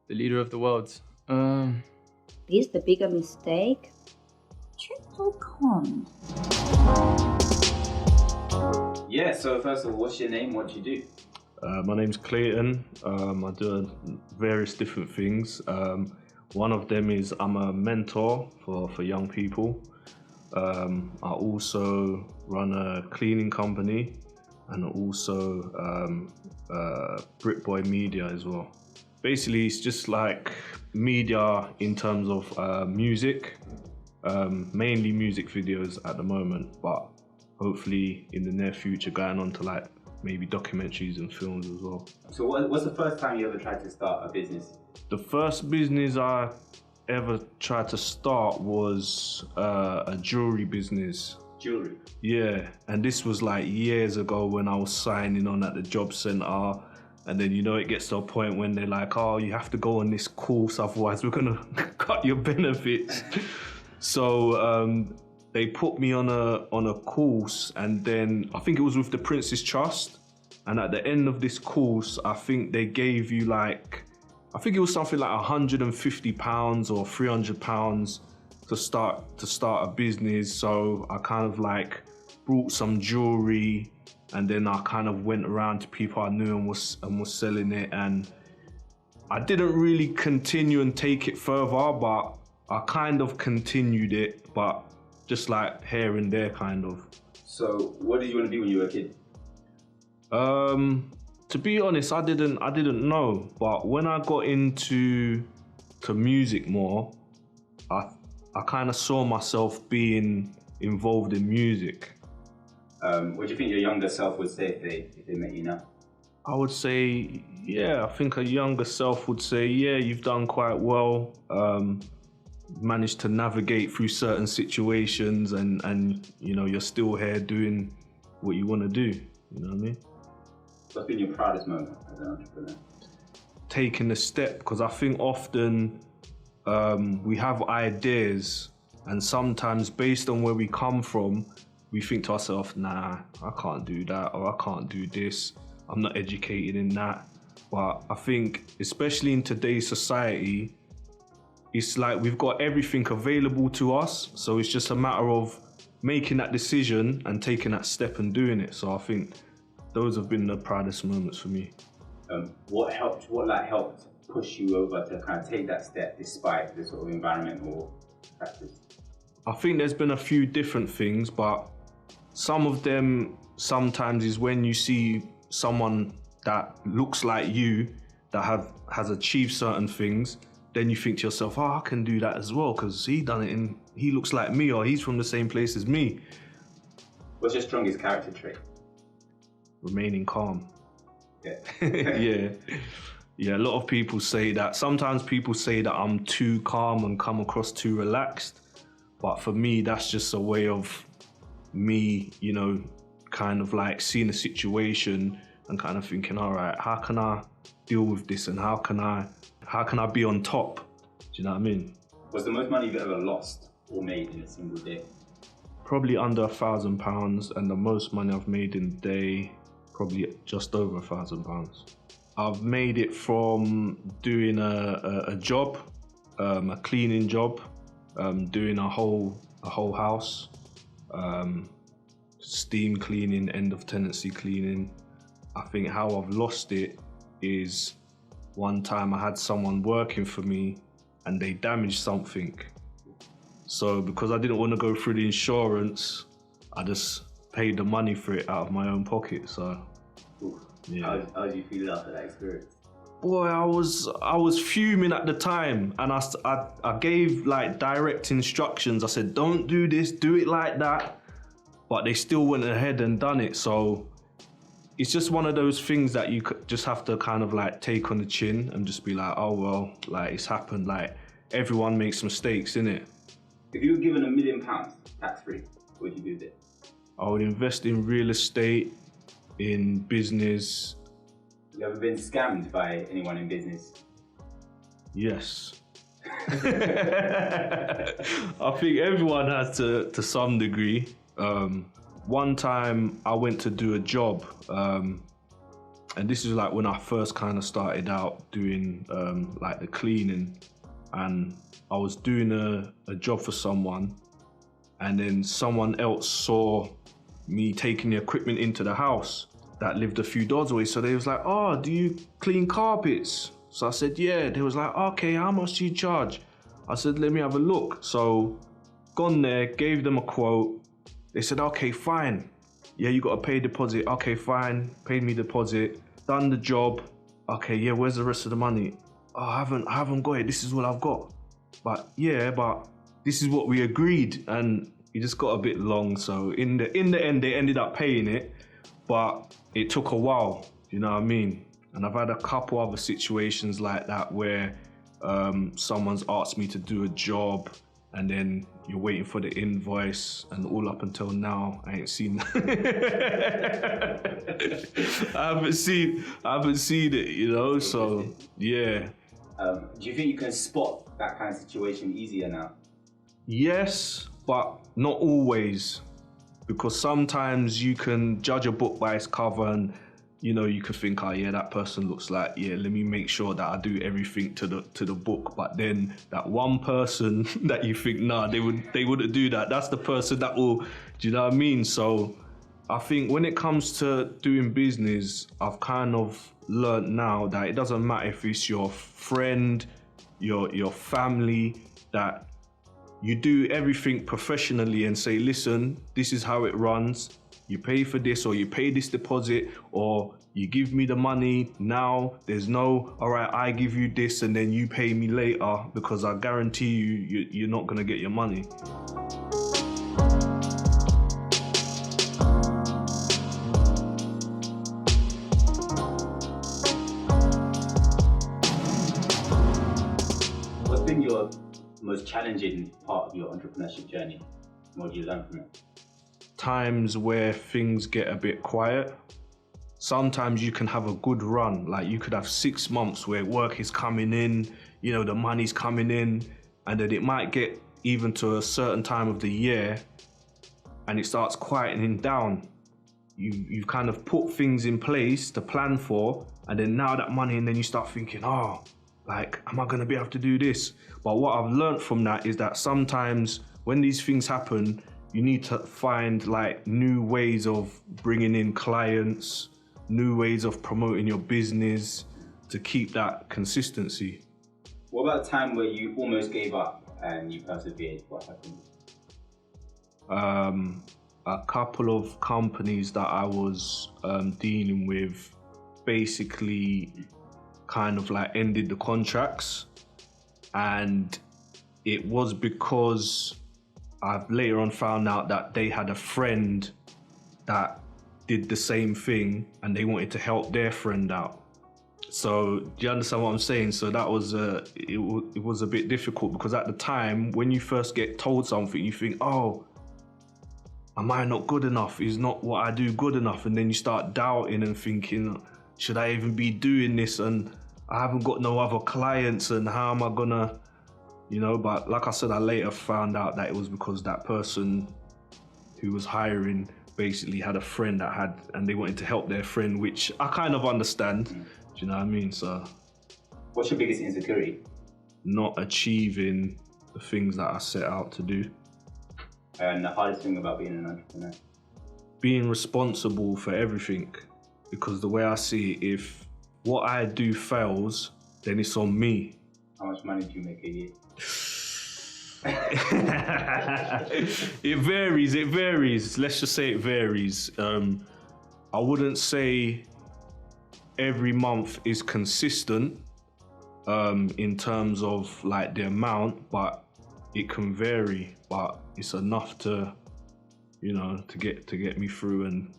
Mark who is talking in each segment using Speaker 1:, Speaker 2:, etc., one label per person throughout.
Speaker 1: The leader of the world.
Speaker 2: Is the bigger mistake?
Speaker 3: Truth or con?
Speaker 4: Yeah, so first of all, what's your name? What do you do?
Speaker 5: My name's Clayton. I do various different things. One of them is I'm a mentor for young people. I also run a cleaning company and also Britboy media as well. Basically, it's just like media in terms of music, mainly music videos at the moment, but hopefully in the near future going on to like maybe documentaries and films as well.
Speaker 4: So what's the first time you ever tried to start a business?
Speaker 5: The first business I ever tried to start was a jewelry business.
Speaker 4: Jewelry?
Speaker 5: Yeah, and this was like years ago when I was signing on at the job centre, and then it gets to a point when they're like, oh, you have to go on this course, otherwise we're gonna cut your benefits. So they put me on a course, and then I think it was with the Prince's Trust, and at the end of this course I think they gave you like, I think it was something like £150 or £300 to start a business. So I kind of like brought some jewelry, and then I kind of went around to people I knew and was selling it, and I didn't really continue and take it further, but I kind of continued it, but just like here and there kind of.
Speaker 4: So what did you want to be when you were a kid?
Speaker 5: To be honest, I didn't know, but when I got into music more, I kind of saw myself being involved in music.
Speaker 4: What do you think your younger self would say if they met you now?
Speaker 5: I would say, yeah, I think a younger self would say, yeah, you've done quite well, managed to navigate through certain situations, and you're still here doing what you want to do, you know what I mean?
Speaker 4: What's been your proudest moment as an entrepreneur?
Speaker 5: Taking the step, because I think often we have ideas, and sometimes based on where we come from, we think to ourselves, nah, I can't do that, or I can't do this, I'm not educated in that. But I think, especially in today's society, it's like we've got everything available to us, so it's just a matter of making that decision and taking that step and doing it. So I think those have been the proudest moments for me.
Speaker 4: What helped push you over to kind of take that step despite the sort of environmental factors?
Speaker 5: I think there's been a few different things, but some of them sometimes is when you see someone that looks like you, that has achieved certain things, then you think to yourself, oh, I can do that as well, because he done it and he looks like me, or he's from the same place as me.
Speaker 4: What's your strongest character trait?
Speaker 5: Remaining calm.
Speaker 4: Yeah.
Speaker 5: Yeah, a lot of people say that. Sometimes people say that I'm too calm and come across too relaxed. But for me, that's just a way of me, kind of like seeing a situation and kind of thinking, all right, how can I deal with this, and how can I be on top? Do you know what I mean?
Speaker 4: What's the most money you've ever lost or made in a single day?
Speaker 5: Probably under £1,000, and the most money I've made in a day, probably just over £1,000. I've made it from doing a job, a cleaning job, doing a whole house, steam cleaning, end of tenancy cleaning. I think how I've lost it is one time I had someone working for me and they damaged something. So because I didn't want to go through the insurance, I just paid the money for it out of my own pocket. So, yeah.
Speaker 4: How did you feel after that experience?
Speaker 5: Boy, I was fuming at the time, and I gave like direct instructions. I said, don't do this, do it like that. But they still went ahead and done it. So it's just one of those things that you just have to kind of like take on the chin and just be like, oh, well, like it's happened. Like everyone makes mistakes, innit?
Speaker 4: If you were given £1 million tax-free, what would you do with it?
Speaker 5: I would invest in real estate, in business.
Speaker 4: You ever been scammed by anyone in business?
Speaker 5: Yes. I think everyone has to some degree. One time I went to do a job and this is like when I first kind of started out doing like the cleaning, and I was doing a job for someone, and then someone else saw me taking the equipment into the house that lived a few doors away. So they was like, oh, do you clean carpets? So I said, yeah. They was like, okay, how much do you charge? I said, let me have a look. So gone there, gave them a quote. They said, okay, fine. Yeah, you got to pay deposit. Okay, fine. Paid me deposit. Done the job. Okay, yeah, where's the rest of the money? Oh, I haven't got it. This is what I've got. But yeah, but this is what we agreed. And it just got a bit long. So in the end, they ended up paying it. But it took a while. You know what I mean? And I've had a couple other situations like that where someone's asked me to do a job, and then you're waiting for the invoice, and all up until now, I ain't seen I haven't seen it, you know, so yeah.
Speaker 4: Do you think you can spot that kind of situation easier now?
Speaker 5: Yes, but not always, because sometimes you can judge a book by its cover, and you know, you could think, oh yeah, that person looks like, yeah, let me make sure that I do everything to the book. But then that one person that you think, nah, they wouldn't do that. That's the person that will, do you know what I mean? So I think when it comes to doing business, I've kind of learned now that it doesn't matter if it's your friend, your family, that you do everything professionally and say, listen, this is how it runs. You pay for this, or you pay this deposit, or you give me the money now. There's no, all right, I give you this and then you pay me later, because I guarantee you're not gonna get your money.
Speaker 4: What's been your most challenging part of your entrepreneurship journey? What did you learn from it?
Speaker 5: Times where things get a bit quiet. Sometimes you can have a good run, like you could have 6 months where work is coming in, you know, the money's coming in, and then it might get even to a certain time of the year and it starts quietening down. You've kind of put things in place to plan for, and then now that money, and then you start thinking, oh, like, am I gonna be able to do this? But what I've learned from that is that sometimes when these things happen, you need to find like new ways of bringing in clients, new ways of promoting your business to keep that consistency.
Speaker 4: What about a time where you almost gave up and you persevered? What happened?
Speaker 5: A couple of companies that I was dealing with basically kind of like ended the contracts, and it was because I've later on found out that they had a friend that did the same thing and they wanted to help their friend out. So do you understand what I'm saying? So that was it was a bit difficult, because at the time when you first get told something, you think, oh, am I not good enough? Is not what I do good enough? And then you start doubting and thinking, should I even be doing this? And I haven't got no other clients, and how am I gonna, you know? But like I said, I later found out that it was because that person who was hiring basically had a friend that had, and they wanted to help their friend, which I kind of understand. Do you know what I mean? So
Speaker 4: what's your biggest insecurity?
Speaker 5: Not achieving the things that I set out to do.
Speaker 4: And the hardest thing about being an entrepreneur?
Speaker 5: Being responsible for everything, because the way I see it, if what I do fails, then it's on me.
Speaker 4: How much money do you make a year?
Speaker 5: It varies. Let's just say it varies. I wouldn't say every month is consistent in terms of like the amount, but it can vary. But it's enough to, you know, to get me through and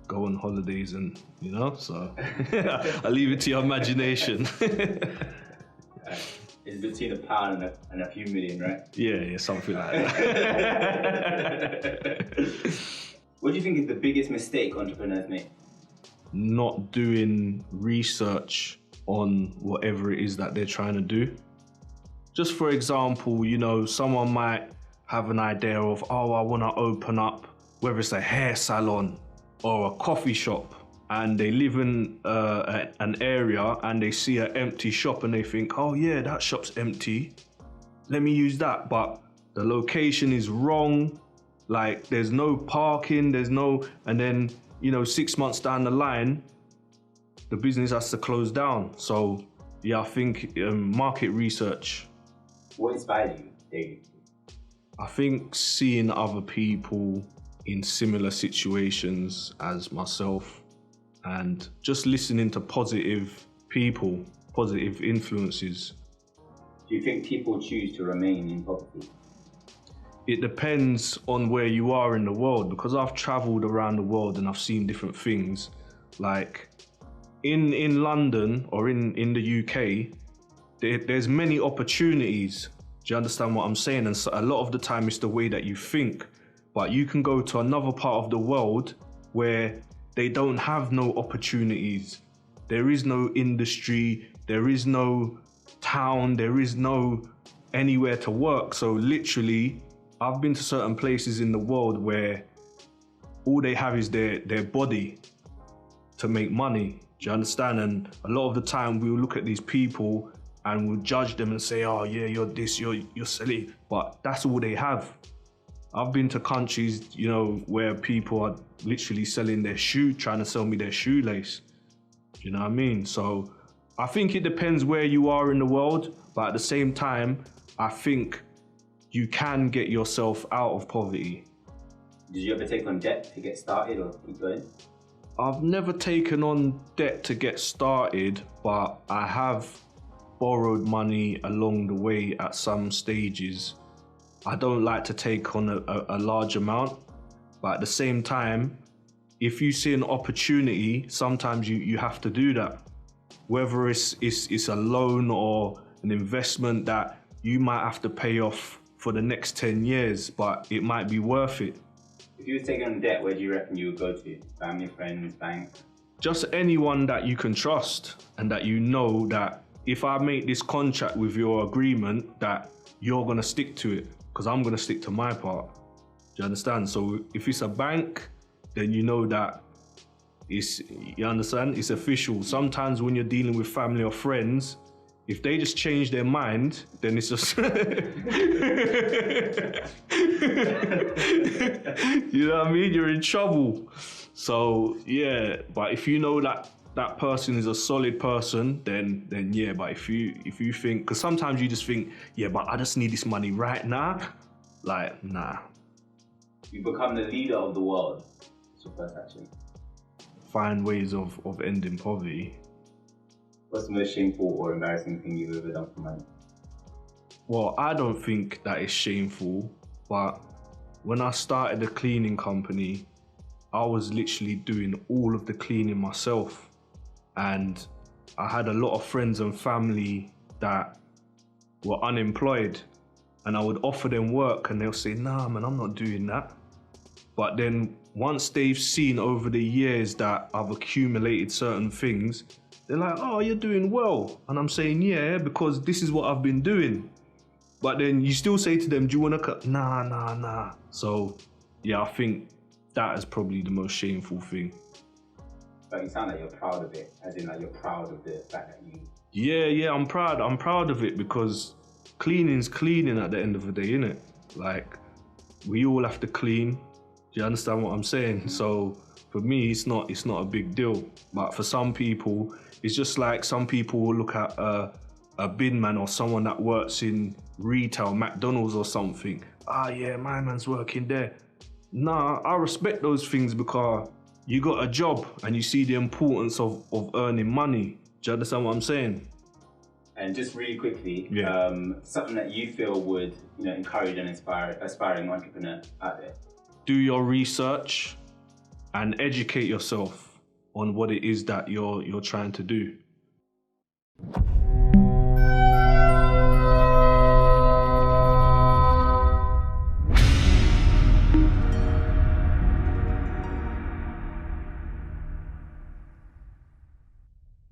Speaker 5: go on holidays, and you know, so I leave it to your imagination.
Speaker 4: It's between £1 and a few million, right?
Speaker 5: Yeah, something like that.
Speaker 4: What do you think is the biggest mistake entrepreneurs make?
Speaker 5: Not doing research on whatever it is that they're trying to do. Just for example, you know, someone might have an idea of, oh, I want to open up, whether it's a hair salon or a coffee shop. and they live in an area and they see an empty shop and they think, oh yeah, that shop's empty, let me use that. But the location is wrong, like there's no parking, and then, 6 months down the line, the business has to close down. So yeah, I think market research.
Speaker 4: What inspired you, David?
Speaker 5: I think seeing other people in similar situations as myself and just listening to positive people, positive influences.
Speaker 4: Do you think people choose to remain in poverty?
Speaker 5: It depends on where you are in the world, because I've traveled around the world and I've seen different things. Like in London or in the UK, there's many opportunities. Do you understand what I'm saying? And so a lot of the time it's the way that you think. But you can go to another part of the world where they don't have no opportunities. There is no industry, there is no town, there is no anywhere to work. So literally, I've been to certain places in the world where all they have is their body to make money. Do you understand? And a lot of the time we'll look at these people and we'll judge them and say, oh yeah, you're this, you're silly. But that's all they have. I've been to countries, where people are literally selling their shoe, trying to sell me their shoelace. Do you know what I mean? So I think it depends where you are in the world, but at the same time, I think you can get yourself out of poverty.
Speaker 4: Did you ever take on debt to get started or keep going?
Speaker 5: I've never taken on debt to get started, but I have borrowed money along the way at some stages. I don't like to take on a large amount, but at the same time, if you see an opportunity, sometimes you have to do that. Whether it's a loan or an investment that you might have to pay off for the next 10 years, but it might be worth it.
Speaker 4: If you were taking on debt, where do you reckon you would go to? Family, friends, bank?
Speaker 5: Just anyone that you can trust and that you know that if I make this contract with your agreement, that you're gonna stick to it, because I'm gonna stick to my part. Do you understand? So if it's a bank, then you know that you understand? It's official. Sometimes when you're dealing with family or friends, if they just change their mind, then it's just, you know what I mean? You're in trouble. So yeah, but if you know that that person is a solid person, then yeah. But if you think, because sometimes you just think, yeah, but I just need this money right now. Like, nah.
Speaker 4: You become the leader of the world. What's your first action?
Speaker 5: Find ways of ending poverty.
Speaker 4: What's the most shameful or embarrassing thing you've ever done for money?
Speaker 5: Well, I don't think that is shameful, but when I started the cleaning company, I was literally doing all of the cleaning myself. And I had a lot of friends and family that were unemployed, and I would offer them work and they'll say, nah, man, I'm not doing that. But then once they've seen over the years that I've accumulated certain things, they're like, oh, you're doing well. And I'm saying, yeah, because this is what I've been doing. But then you still say to them, do you want to cut? Nah. So yeah, I think that is probably the most shameful thing.
Speaker 4: But you sound like you're proud of it, as in like you're proud of the fact that you...
Speaker 5: Yeah, I'm proud. I'm proud of it because cleaning's cleaning at the end of the day, innit? Like, we all have to clean. Do you understand what I'm saying? So for me, it's not a big deal. But for some people, it's just like some people will look at a bin man or someone that works in retail, McDonald's or something. Ah, yeah, my man's working there. Nah, I respect those things because you got a job and you see the importance of earning money. Do you understand what I'm saying?
Speaker 4: And just really quickly,
Speaker 5: yeah.
Speaker 4: Something that you feel would encourage and inspire aspiring entrepreneur out there.
Speaker 5: Do your research and educate yourself on what it is that you're trying to do.